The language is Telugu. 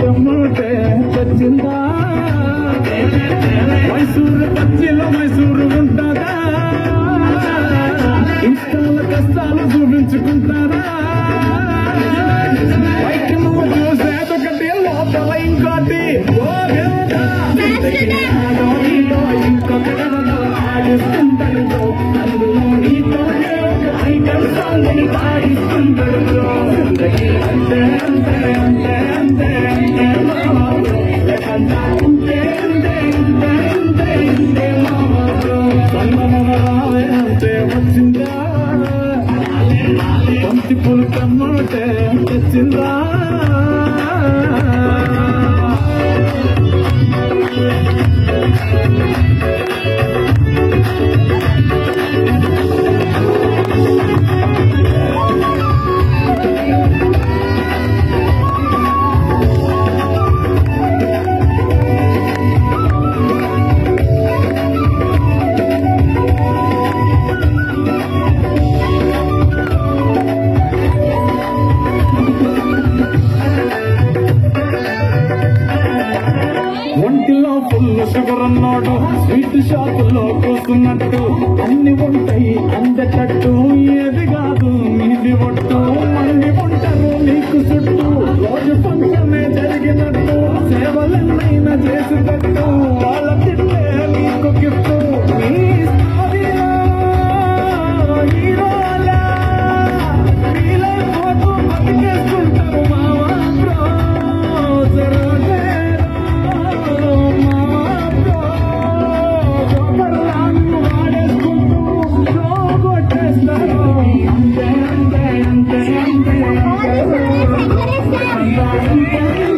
తెమ్మంటే తెచ్చిందా మైసూరు పచ్చిలో మైసూరు ఉంటుందా ఇష్టాల కష్టాలు చూపించుకుంటారా బయట నువ్వు చూసేదొకటి లోపల ఇంకోటి ఇంకొకటి ఆడిస్తుంటాడు అందులో నీతో ఐటమ్ సాంగ్ పాడిస్తుంటాడు అంతే అంతే అంతే అంతే అంతే వచ్చిందా పంచి పూలు కమ్మంటే తెచ్చిందా ఒంటిలో ఫుల్ షుగర్ అన్నాడు స్వీట్ షాపుల్లో కూస్తున్నట్టు అన్ని ఉంటాయి అందటట్టు ఏది కాదు మీది ఒట్టు మంది ఉంటారు నీకు చుట్టూ రోజు ఫంక్షనే జరిగినట్టు సేవలన్నైనా చేసినట్టు వాళ్ళ తిట్టే నీకు గిఫ్ట్ నీ స్టోరీలో హీరోలా వీలై పోతూ బతికేస్తుంటారు మావా Thank you.